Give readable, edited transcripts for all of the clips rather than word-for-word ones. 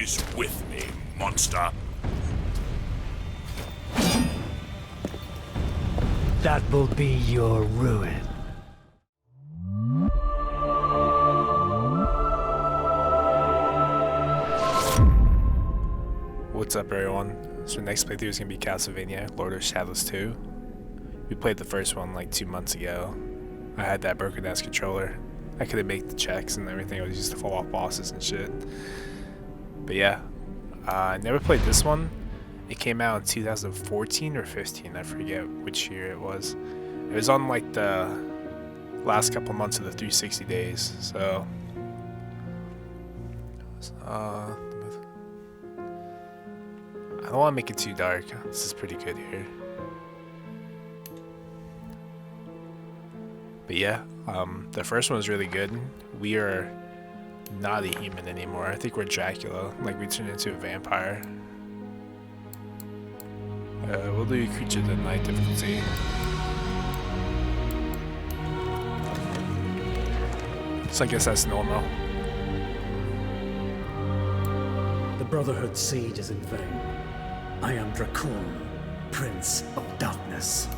is with me, monster. That will be your ruin. What's up, everyone? So next playthrough is going to be Castlevania, Lord of Shadows 2. We played the first one like 2 months ago. I had that broken ass controller. I couldn't make the checks and everything. I was used to fall off bosses and shit. But yeah, I never played this one. It came out in 2014 or 15, I forget which year it was. It was on like the last couple months of the 360 days, so I don't want to make it too dark. This is pretty good here. But yeah, the first one was really good. We are not a human anymore. I think we're Dracula. Like, we turned into a vampire. We'll do Creature of the Night difficulty. So I guess that's normal. The Brotherhood's siege is in vain. I am Dracul, Prince of Darkness.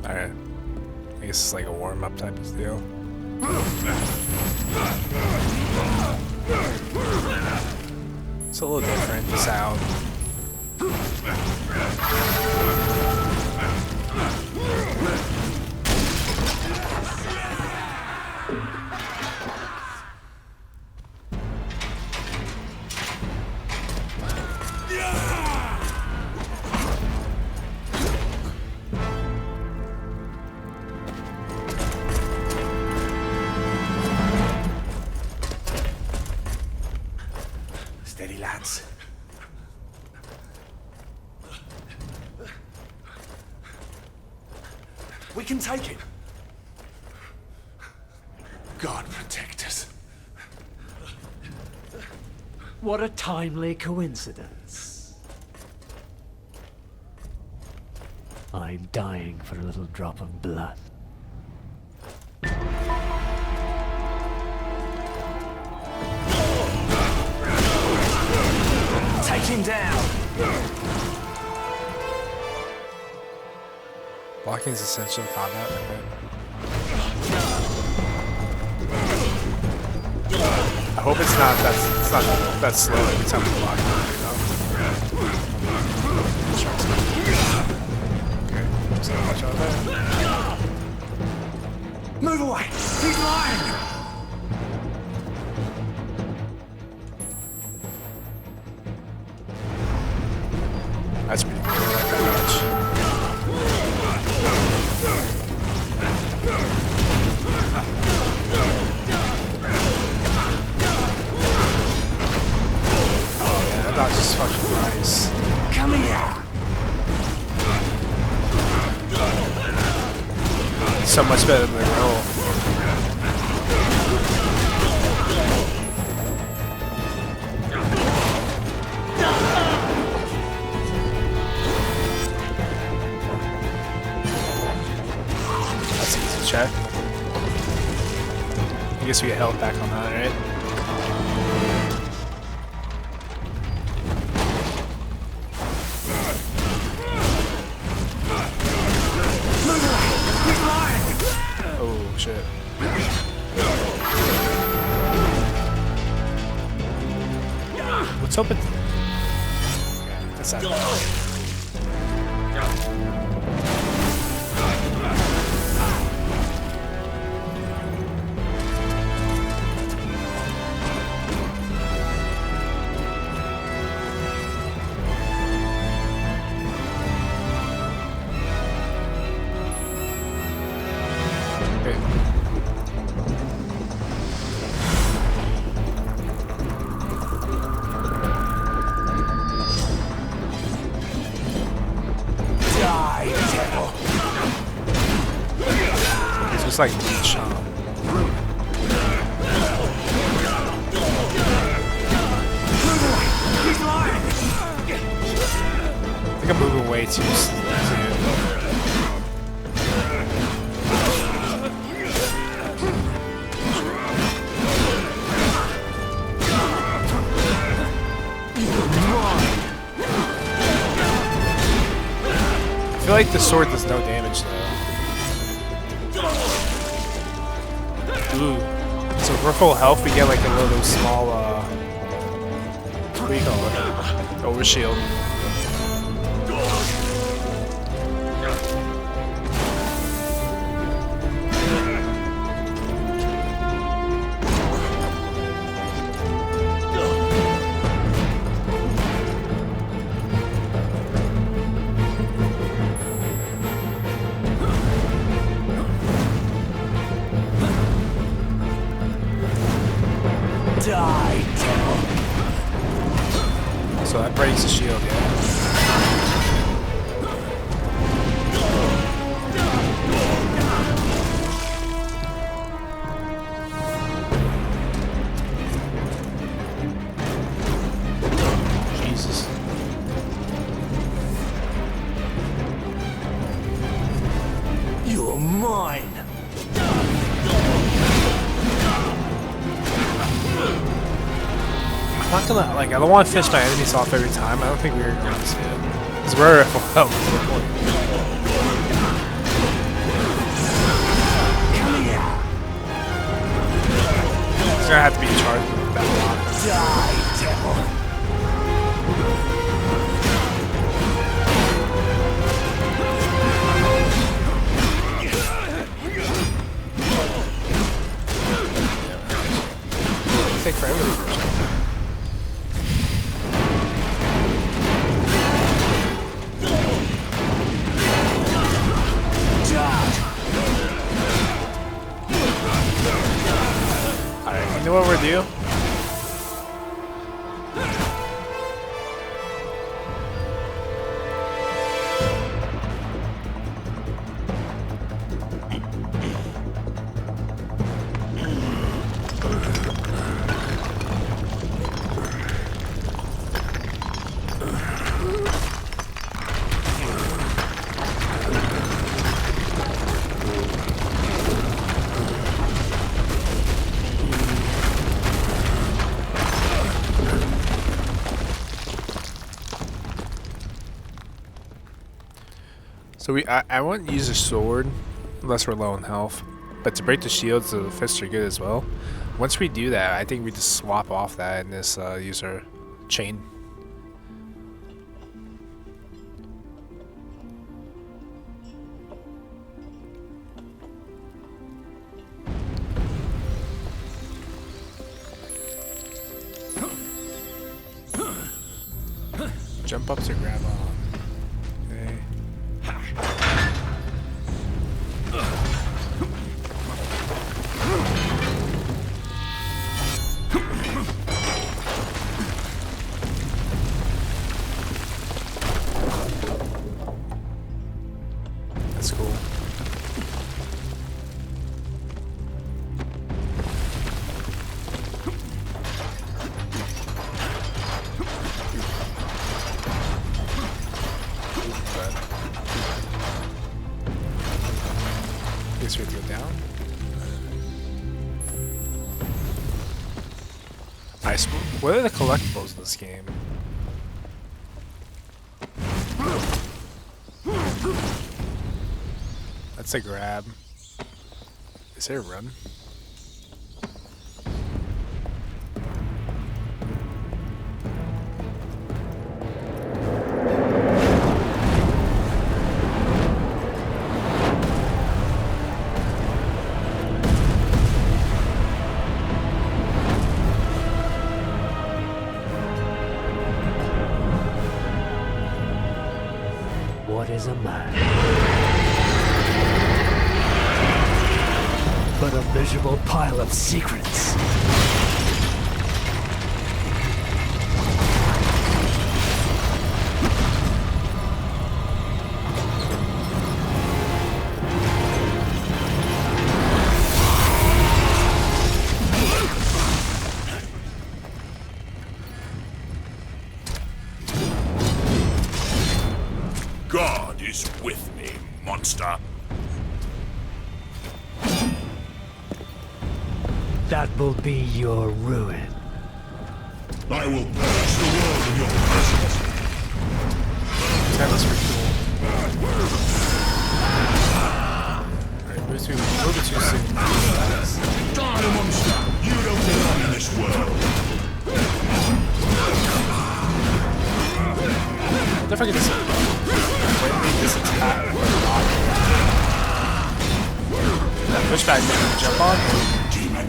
Alright. I guess it's like a warm-up type of deal. It's a little different, the sound. Steady, lads. We can take it. God protect us. What a timely coincidence. I'm dying for a little drop of blood. Take him down! Blocking is essential in combat. I hope it's not that slow every time we block. Okay, so watch out there. Move away! He's lying! That's pretty cool. I like that much. Oh yeah, that dodge is fucking nice. Come here! So much better than the roll. check. I guess we get health back on that, right? Oh shit. What's up with... That's not... It's like leech. I think I'm moving way too soon. I feel like the sword does no damage though. Ooh. So for full health, we get like a little small, what do you call it? Overshield. So that breaks the shield, yeah. Jesus. You're mine. I'm not gonna, like, I don't want to fish my enemies off every time. I don't think we're going to see it. Because we're at full health. It's gonna have to be charged with that lot. Die, devil. It'll take forever to finish. You know what we're due? So I wouldn't use a sword unless we're low on health, but to break the shields, the fists are good as well. Once we do that, I think we just swap off that and just use our chain. Jump up to grab on. Okay. That's cool. guess we have to go down. Nice. What are the collectibles in this game? That's a grab. Is there a run? What is a man? But a miserable pile of secrets. God is with me, monster. That will be your ruin. I will purge the world in your presence. That was pretty cool. Alright, move too soon. Die, monster! You don't belong in this world. What if I get this? This attack. That pushback thing to jump on? Demon.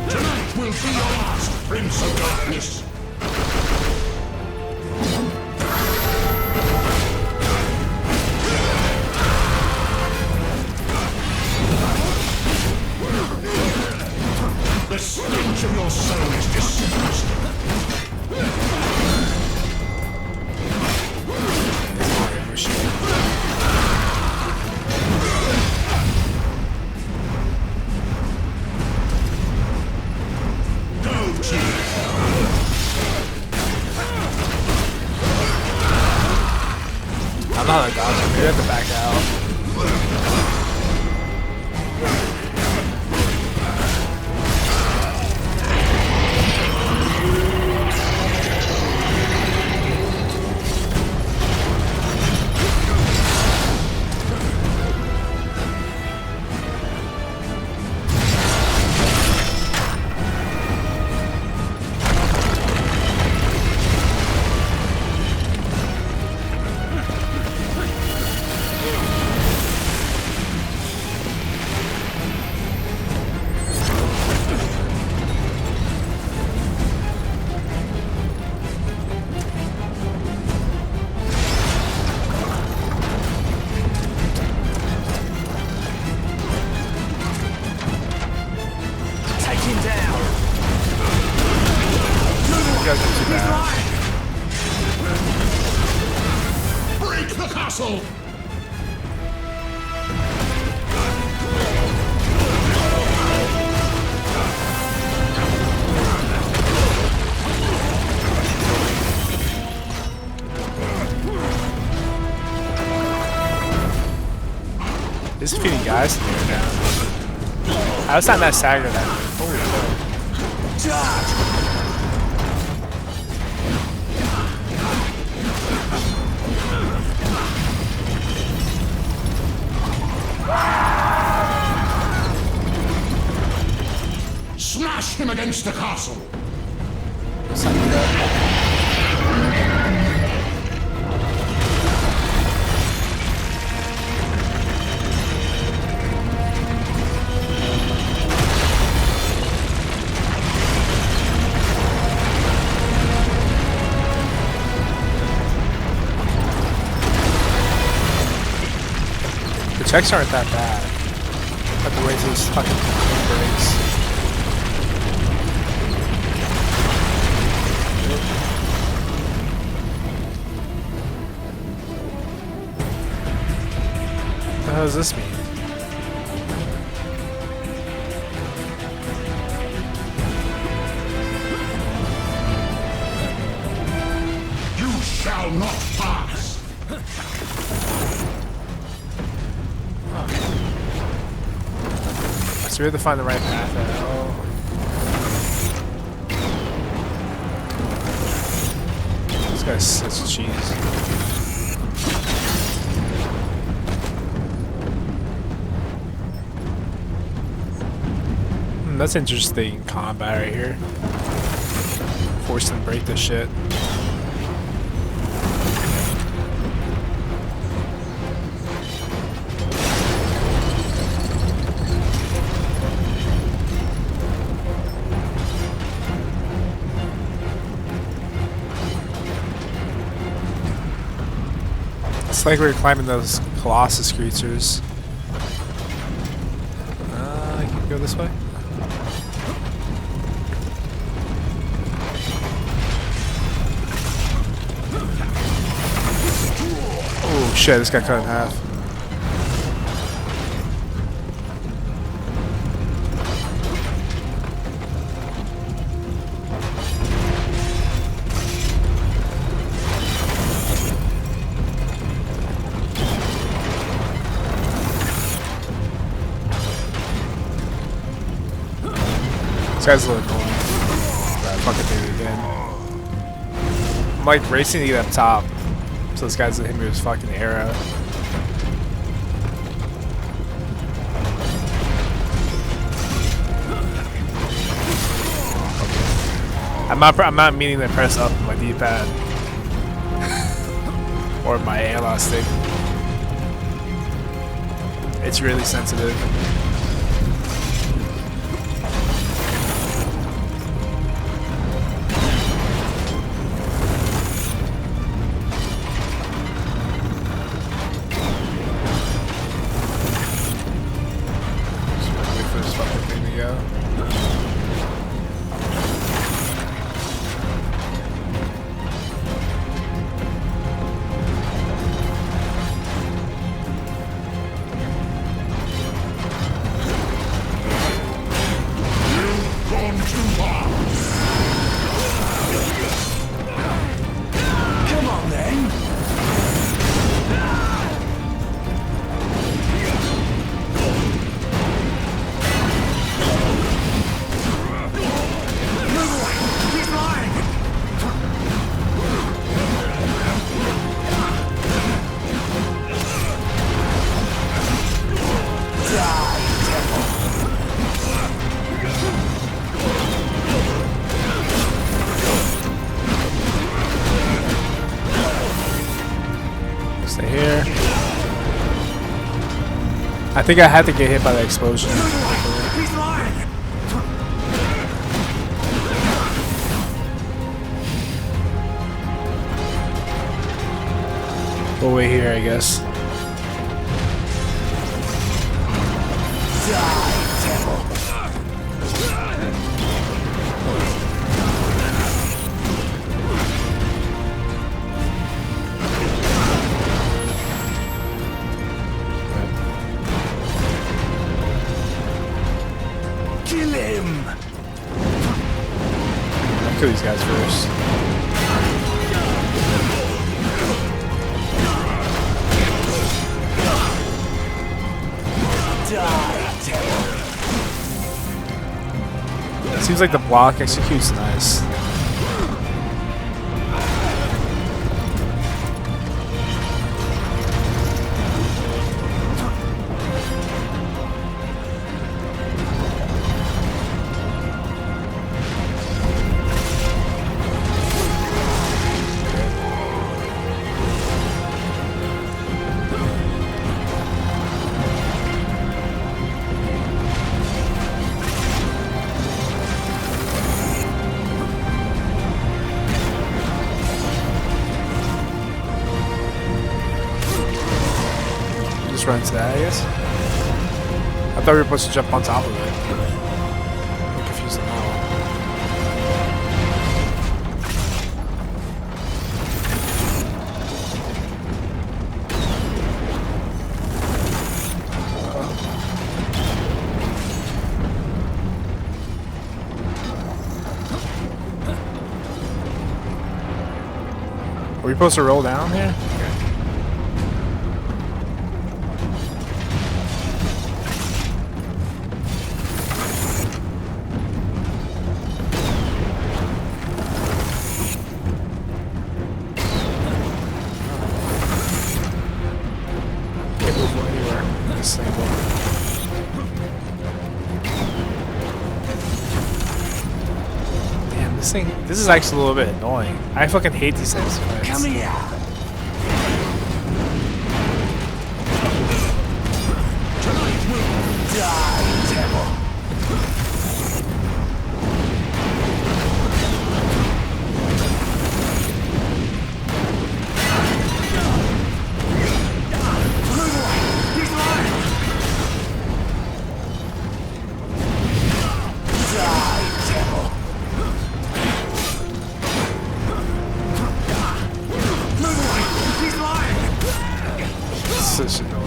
Tonight will be your last, Prince of Darkness. The stench of your soul is disgusting. Go, Chief. I'm not a dodger. Maybe I have to back out. Break the castle! There's a few guys in there now. I was not that staggered at me. Holy Smash him against the castle! The checks aren't that bad. I have to wait till this fucking breaks. What the hell does this mean? So we have to find the right path out. This guy's such cheese. That's interesting combat right here. Force them to break this shit. It's like we're climbing those Colossus creatures. I can go this way. Oh shit, this got cut in half. This guy's a little annoying. I fucking did it again. I'm like racing to get up top. So this guy's hit me with his fucking arrow. I'm not meaning to press up on my D-pad or my analog stick. It's really sensitive. Stay here. I think I had to get hit by the explosion. Go away here, I guess. Kill him! I'll kill these guys first. It seems like the block executes nice. Run to that, I guess. I thought we were supposed to jump on top of it. I'm confused now. Are we supposed to roll down here? This is actually a little bit annoying. I fucking hate these types of fights. Come here. Tonight will die, devil. He's lying. Die, devil. He's lying. Such annoying.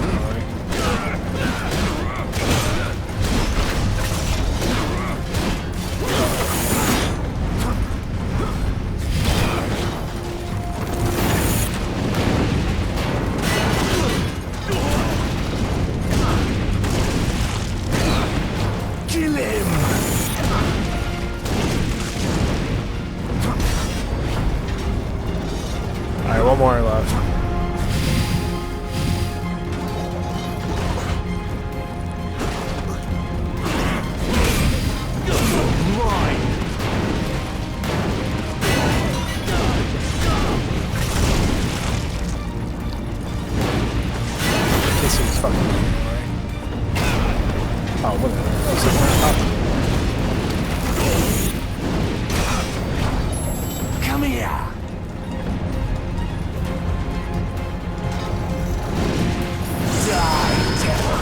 Kill him. Alright, one more left. This is fucking annoying. Oh, whatever. Come here. Die, devil.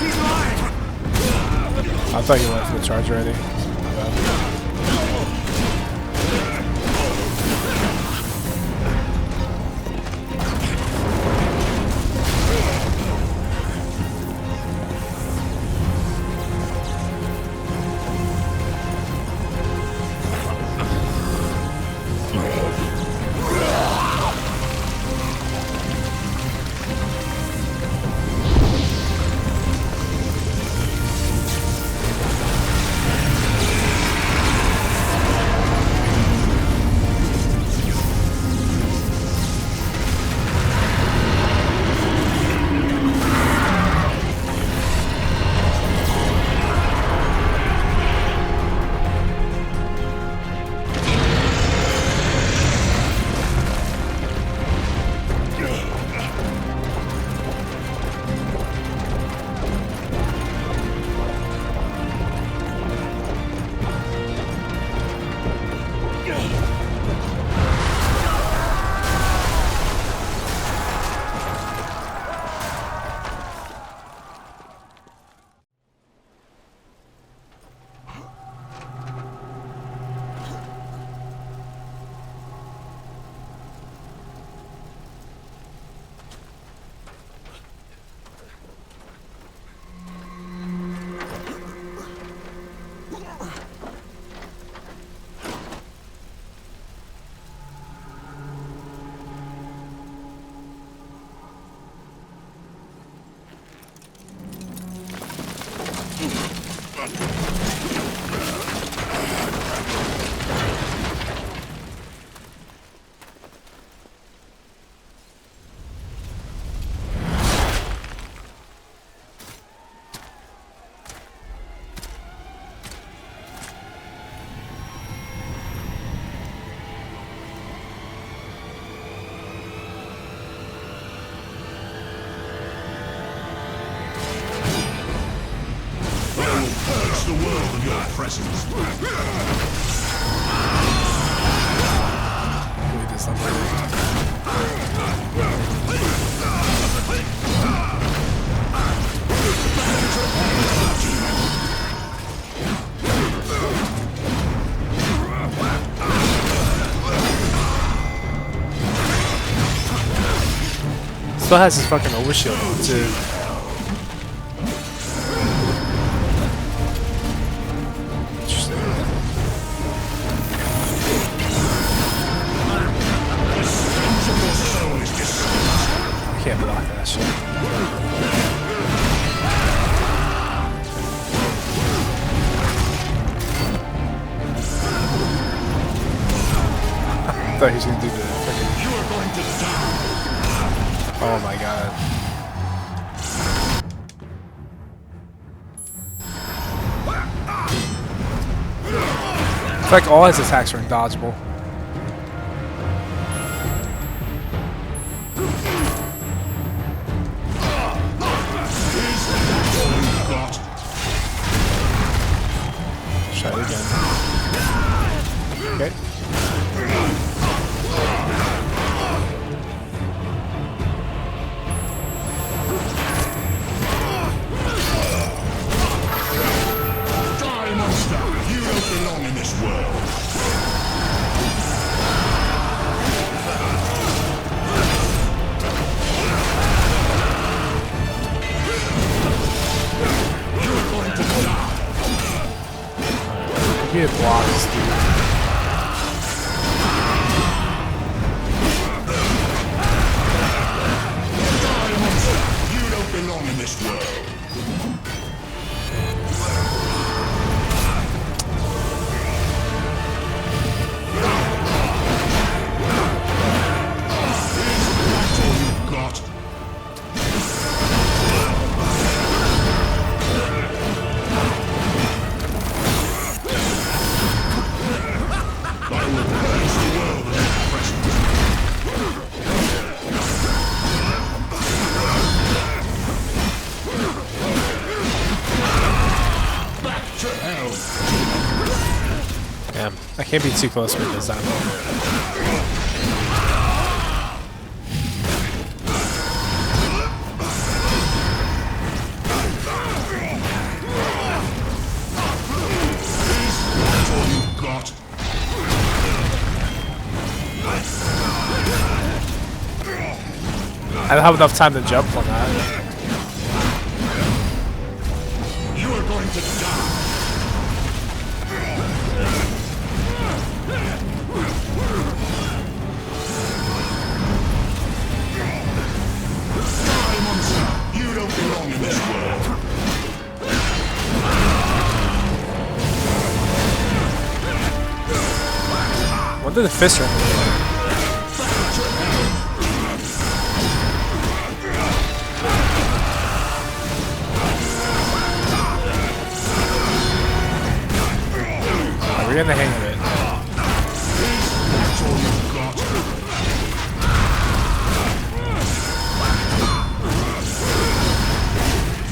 He's lying. I thought you went for the charge already. The world of your presence. Wait, this number. Still has his fucking overshield on too. Can't block that shit. I thought he was gonna do the freaking. You are going to die. Oh my god. feel like all his attacks are indodgeable. Try it again. Okay. Die, monster! You don't belong in this world. You're going to die. He had blocks, dude. Die, monster! You don't belong in this world. That's all you've got. I will purge the world of your presence. Back to hell. Damn, I can't be too close with this time. That's all you've got. I don't have enough time to jump on that. You are going to die. Die, monster! You don't belong in this world. When did the fist run away? We're getting the hang of it. That's all you've got.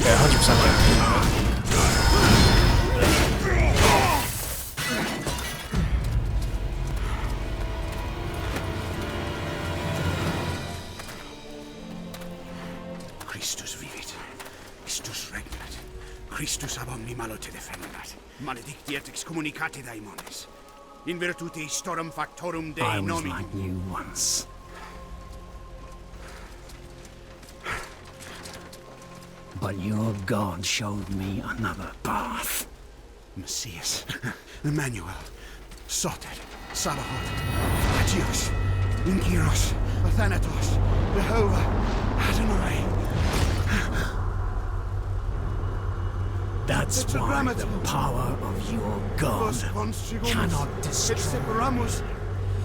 Yeah, 100% there. Christus vivit. Christus regnat. Christus ab omni malo te defendat. Maledictiet excommunicati daemones. In virtute storum factorum Dei I was nomi. like you once. But your God showed me another path. Messias. Emmanuel. Soter. Sabaoth. Agios. Inkyros. Athanatos. Jehovah. Adonai. That's It's a why the grammaton. power of your God cannot destroy. separamus.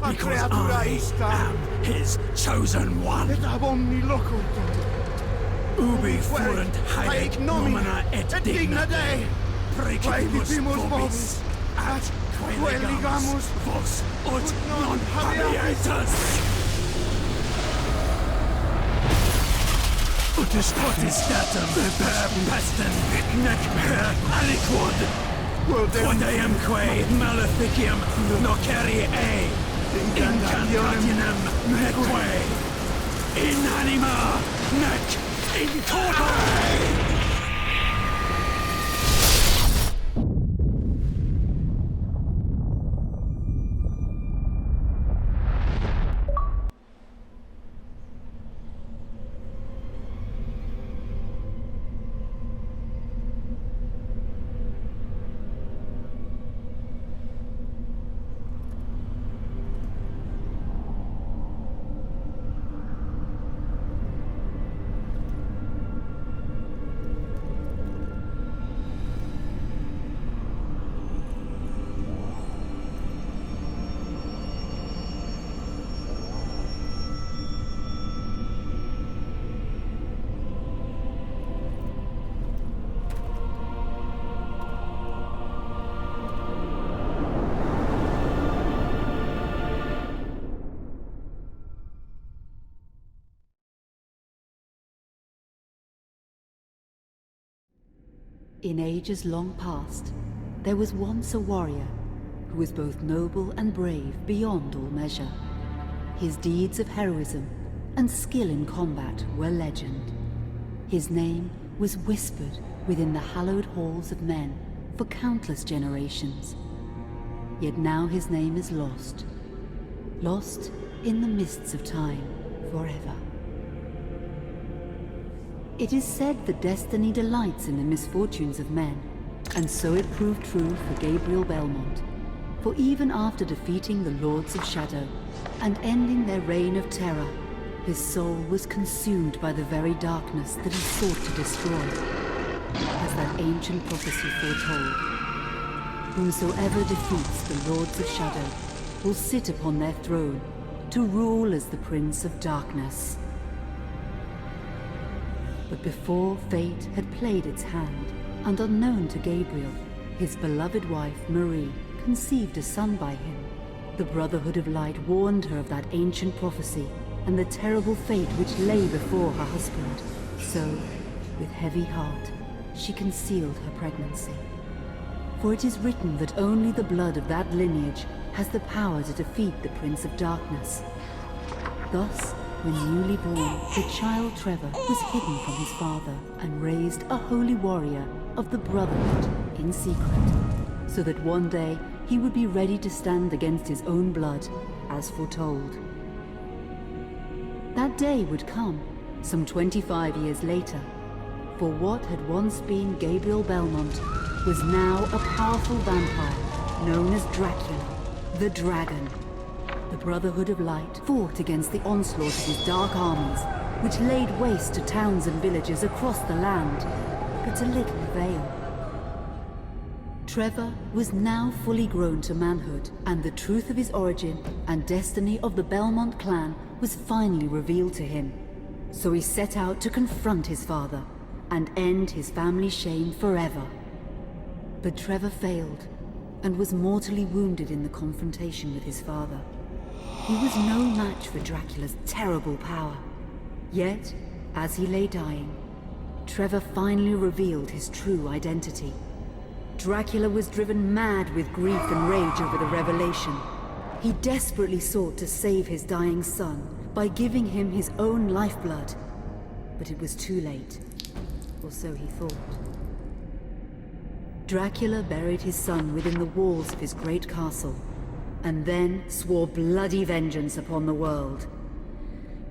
A Because creatura I ista. am his chosen one. Et ab omni locutor. Ubi fuerunt haec nomina et digna Dei. Praecipimus Praecipimus vobis vobis. ad Quaeligamus quaeligamus vos ut non habeatus. Ut est potestatem per pestem nec per aliquod quod eamque maleficium nocere incantationem neque in anima nec in corpore. In ages long past, there was once a warrior who was both noble and brave beyond all measure. His deeds of heroism and skill in combat were legend. His name was whispered within the hallowed halls of men for countless generations. Yet now his name is lost. Lost in the mists of time forever. It is said that destiny delights in the misfortunes of men, and so it proved true for Gabriel Belmont. For even after defeating the Lords of Shadow and ending their reign of terror, his soul was consumed by the very darkness that he sought to destroy. As that ancient prophecy foretold, whomsoever defeats the Lords of Shadow will sit upon their throne to rule as the Prince of Darkness. But before fate had played its hand, and unknown to Gabriel, his beloved wife Marie conceived a son by him. The Brotherhood of Light warned her of that ancient prophecy and the terrible fate which lay before her husband. So, with heavy heart, she concealed her pregnancy. For it is written that only the blood of that lineage has the power to defeat the Prince of Darkness. Thus, when newly born, the child Trevor was hidden from his father and raised a holy warrior of the Brotherhood in secret, so that one day he would be ready to stand against his own blood, as foretold. That day would come, some 25 years later, for what had once been Gabriel Belmont was now a powerful vampire known as Dracula, the Dragon. The Brotherhood of Light fought against the onslaught of his dark armies, which laid waste to towns and villages across the land, but to little avail. Trevor was now fully grown to manhood, and the truth of his origin and destiny of the Belmont clan was finally revealed to him. So he set out to confront his father and end his family's shame forever. But Trevor failed and was mortally wounded in the confrontation with his father. He was no match for Dracula's terrible power. Yet, as he lay dying, Trevor finally revealed his true identity. Dracula was driven mad with grief and rage over the revelation. He desperately sought to save his dying son by giving him his own lifeblood. But it was too late, or so he thought. Dracula buried his son within the walls of his great castle, and then swore bloody vengeance upon the world.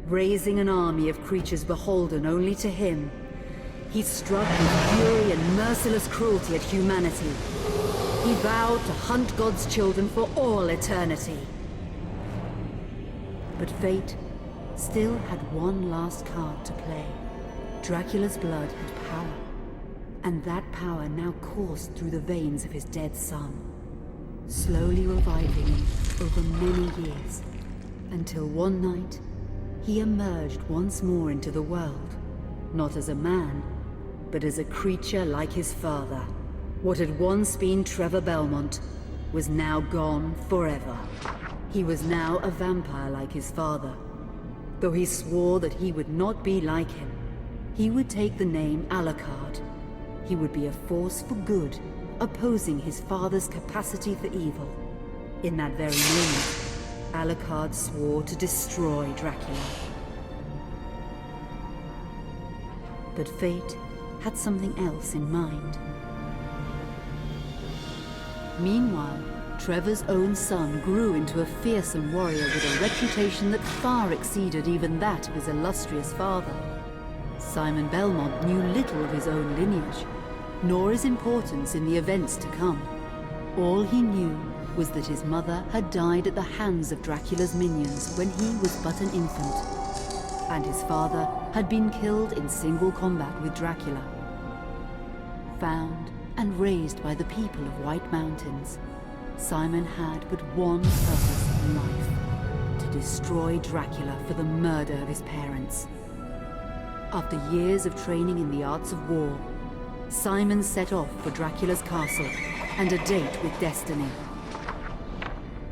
Raising an army of creatures beholden only to him, he struck with fury and merciless cruelty at humanity. He vowed to hunt God's children for all eternity. But fate still had one last card to play. Dracula's blood had power, and that power now coursed through the veins of his dead son, slowly reviving him over many years, until one night he emerged once more into the world, not as a man, but as a creature like his father. What had once been Trevor Belmont was now gone forever. He was now a vampire like his father. Though he swore that he would not be like him, he would take the name Alucard. He would be a force for good, opposing his father's capacity for evil. In that very moment, Alucard swore to destroy Dracula. But fate had something else in mind. Meanwhile, Trevor's own son grew into a fearsome warrior with a reputation that far exceeded even that of his illustrious father. Simon Belmont knew little of his own lineage, nor his importance in the events to come. All he knew was that his mother had died at the hands of Dracula's minions when he was but an infant, and his father had been killed in single combat with Dracula. Found and raised by the people of White Mountains, Simon had but one purpose in life: to destroy Dracula for the murder of his parents. After years of training in the arts of war, Simon set off for Dracula's castle and a date with destiny.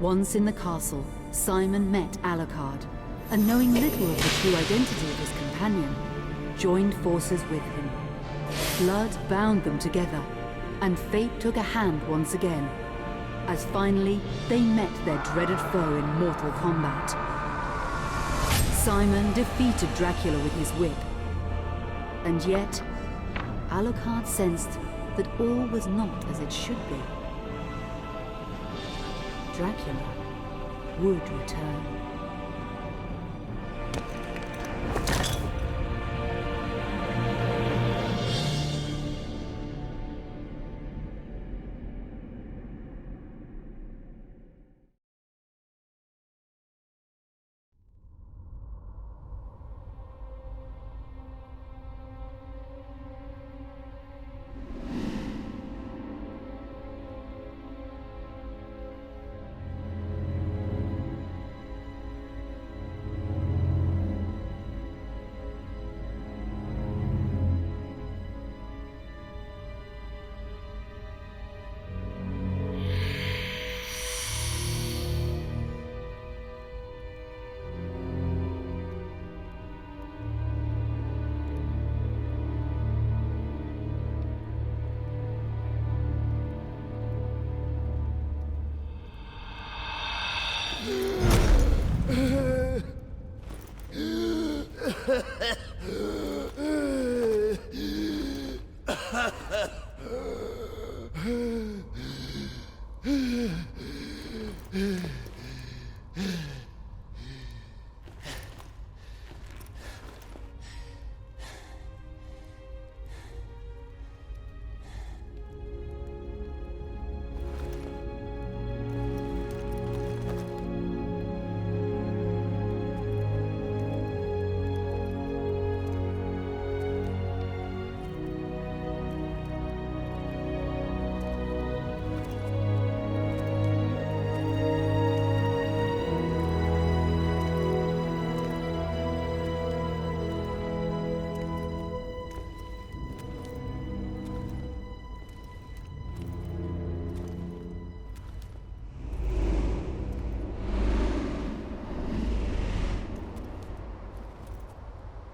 Once in the castle, Simon met Alucard, and knowing little of the true identity of his companion, joined forces with him. Blood bound them together, and fate took a hand once again, as finally they met their dreaded foe in mortal combat. Simon defeated Dracula with his whip, and yet Alucard sensed that all was not as it should be. Dracula would return.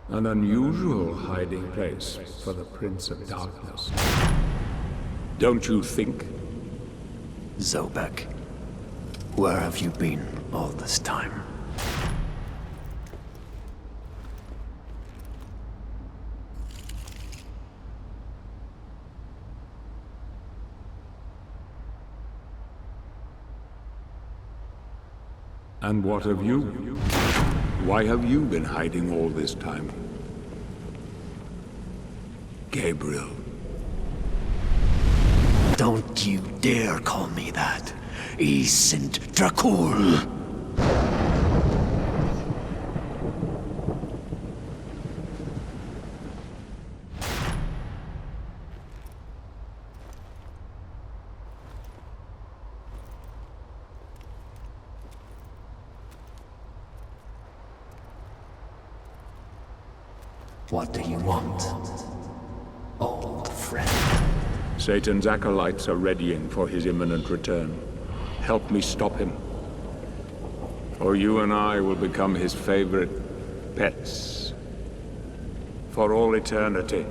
An unusual hiding place for the Prince of Darkness. Don't you think? Zobek, where have you been all this time? And what of you? Why have you been hiding all this time? Gabriel. Don't you dare call me that. I Saint Dracul. What do you want, old friend? Satan's acolytes are readying for his imminent return. Help me stop him. Or you and I will become his favorite pets. For all eternity.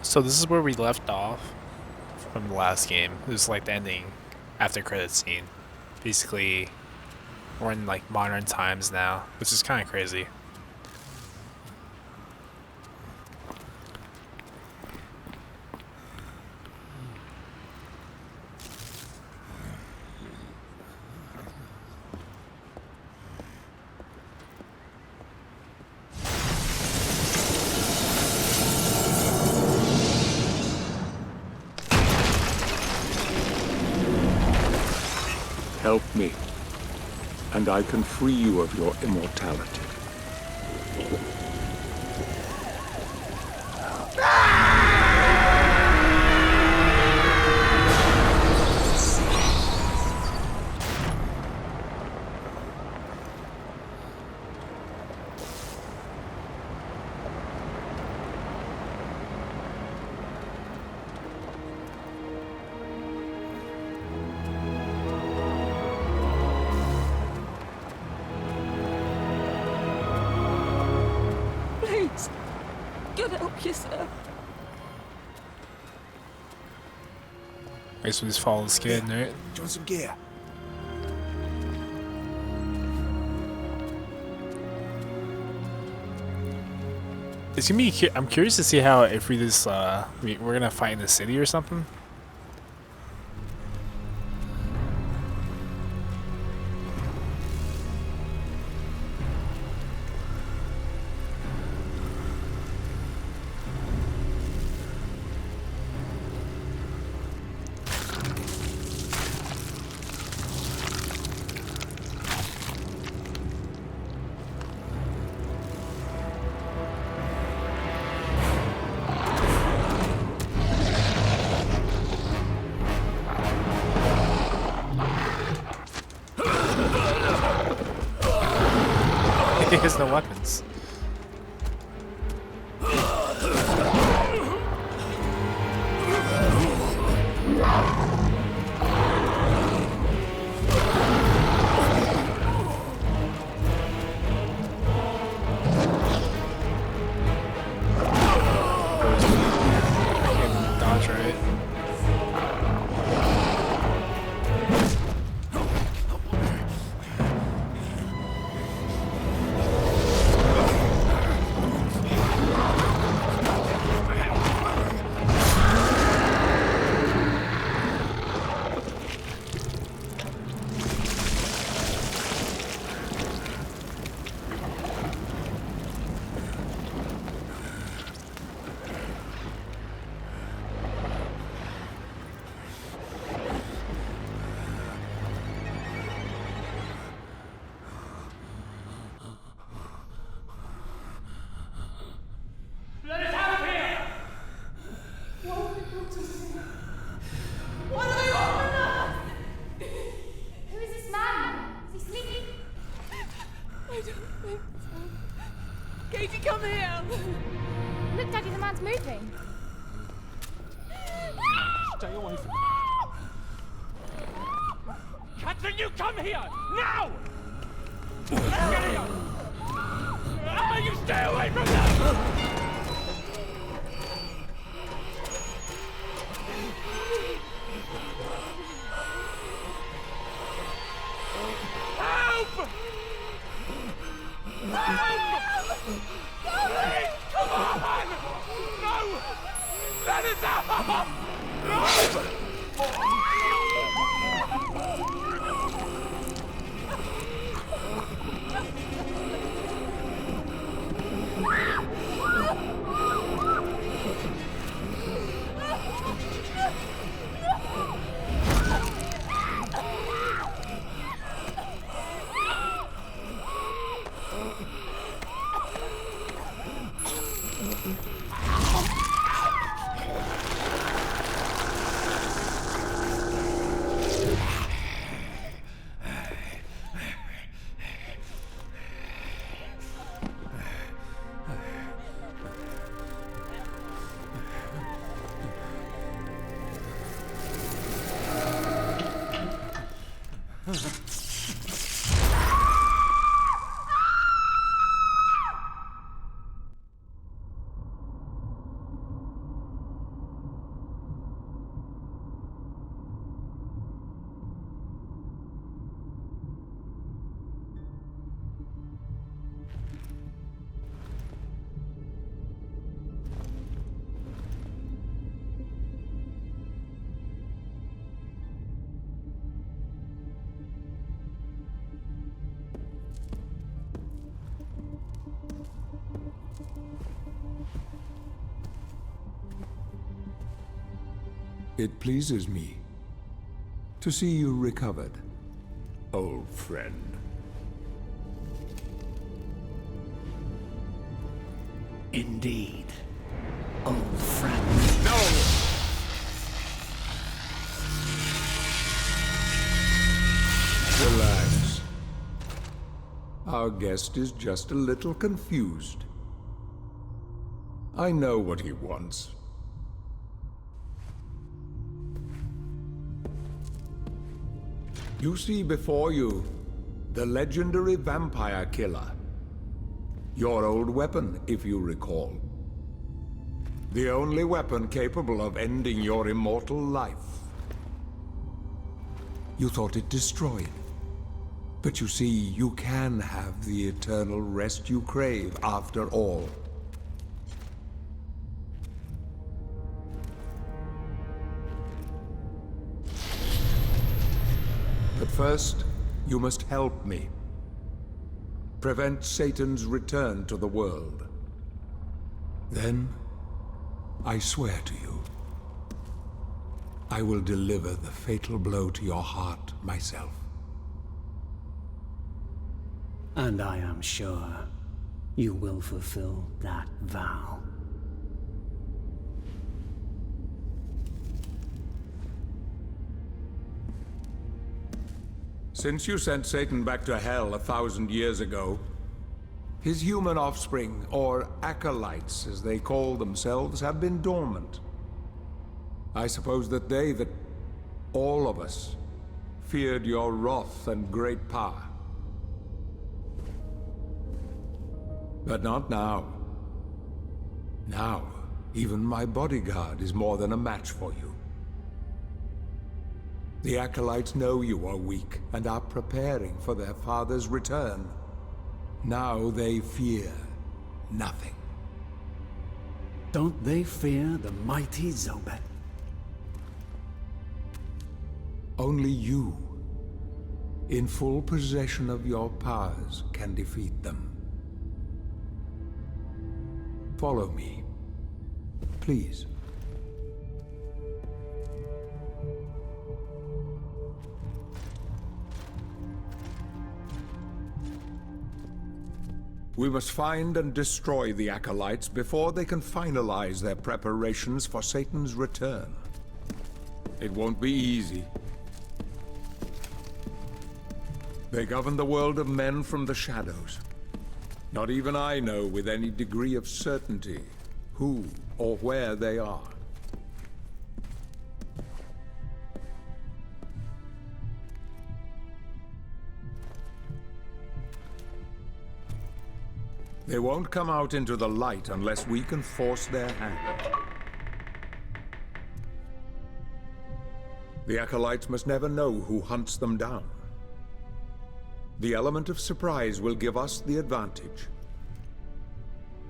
So this is where we left off from the last game. It was like the ending after credits scene. Basically, we're in like modern times now, which is kind of crazy. and I can free you of your immortality. Please, God help you, sir. I guess we just follow the skin, right? Do you want some gear? It's gonna be. I'm curious to see how if we just we're gonna fight in the city or something. He has no weapons. I can dodge, right? Who is this man? Is he sleeping? I don't think so. Katie, come here. Look, Daddy, the man's moving. Stay away from me. Catherine, you come here! Now! Get here! You stay away from them! Help! Help! Please, come on! No! Let us out! No! It pleases me to see you recovered, old friend. Indeed. Old friend. No! Relax. Our guest is just a little confused. I know what he wants. You see before you the legendary vampire killer. Your old weapon, if you recall. The only weapon capable of ending your immortal life. You thought it destroyed. But you see, you can have the eternal rest you crave after all. But first, you must help me. Prevent Satan's return to the world. Then, I swear to you, I will deliver the fatal blow to your heart myself. And I am sure you will fulfill that vow. Since you sent Satan back to hell 1,000 years ago, his human offspring, or acolytes as they call themselves, have been dormant. I suppose that all of us, feared your wrath and great power. But not now. Now, even my bodyguard is more than a match for you. The acolytes know you are weak and are preparing for their father's return. Now they fear nothing. Don't they fear the mighty Zobek? Only you, in full possession of your powers, can defeat them. Follow me, please. We must find and destroy the acolytes before they can finalize their preparations for Satan's return. It won't be easy. They govern the world of men from the shadows. Not even I know with any degree of certainty who or where they are. They won't come out into the light unless we can force their hand. The acolytes must never know who hunts them down. The element of surprise will give us the advantage.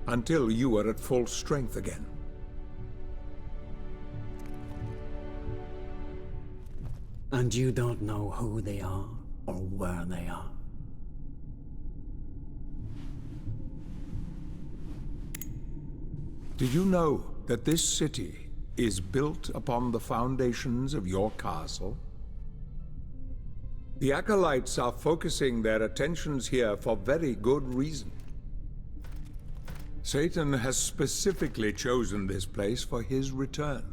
Until you are at full strength again. And you don't know who they are or where they are. Did you know that this city is built upon the foundations of your castle? The acolytes are focusing their attentions here for very good reason. Satan has specifically chosen this place for his return.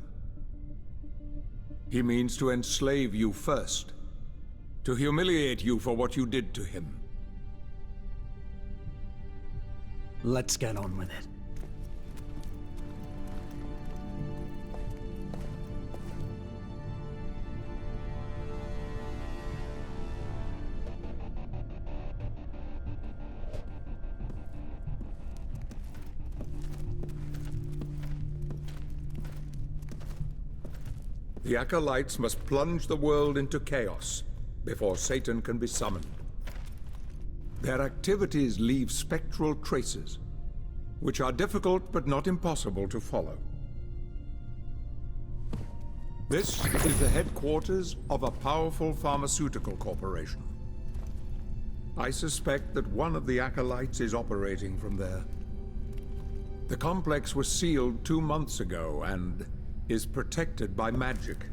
He means to enslave you first, to humiliate you for what you did to him. Let's get on with it. The acolytes must plunge the world into chaos before Satan can be summoned. Their activities leave spectral traces, which are difficult but not impossible to follow. This is the headquarters of a powerful pharmaceutical corporation. I suspect that one of the acolytes is operating from there. The complex was sealed 2 months ago and is protected by magic.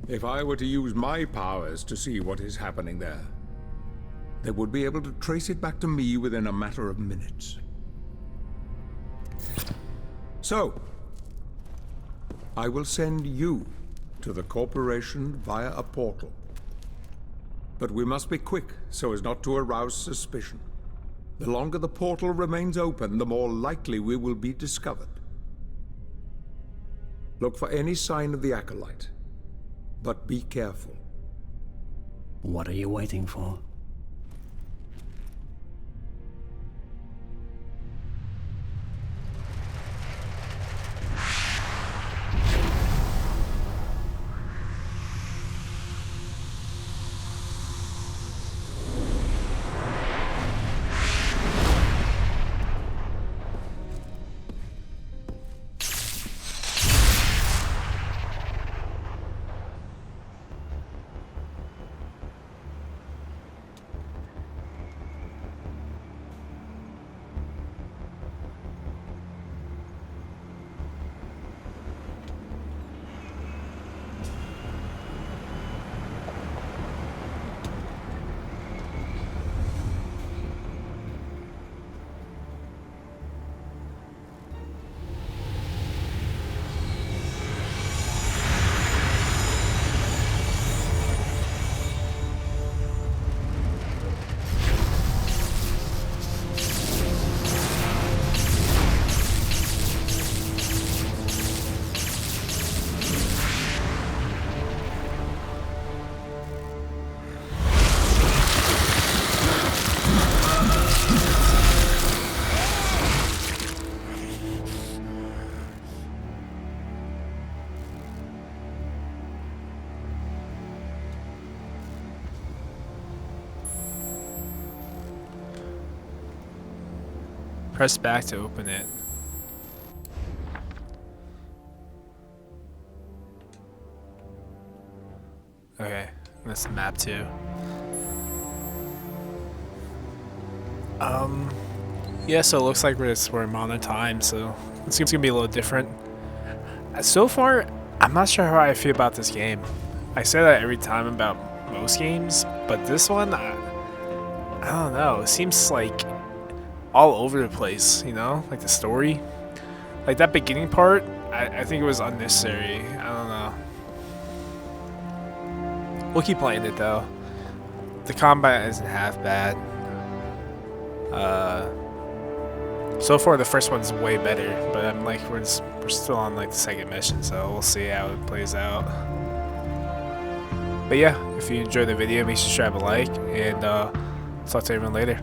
If I were to use my powers to see what is happening there, they would be able to trace it back to me within a matter of minutes. So, I will send you to the corporation via a portal. But we must be quick so as not to arouse suspicion. The longer the portal remains open, the more likely we will be discovered. Look for any sign of the Acolyte, but be careful. What are you waiting for? Press back to open it. Okay, that's the map too. Yeah, so it looks like we're in modern times, so it's gonna be a little different. So far, I'm not sure how I feel about this game. I say that every time about most games, but this one, I don't know. It seems like all over the place, you know? Like the story. Like that beginning part, I think it was unnecessary. I don't know. We'll keep playing it though. The combat isn't half bad. So far the first one's way better, but I'm like we're still on like the second mission, so we'll see how it plays out. But yeah, if you enjoyed the video, make sure to drop a like, and talk to everyone later.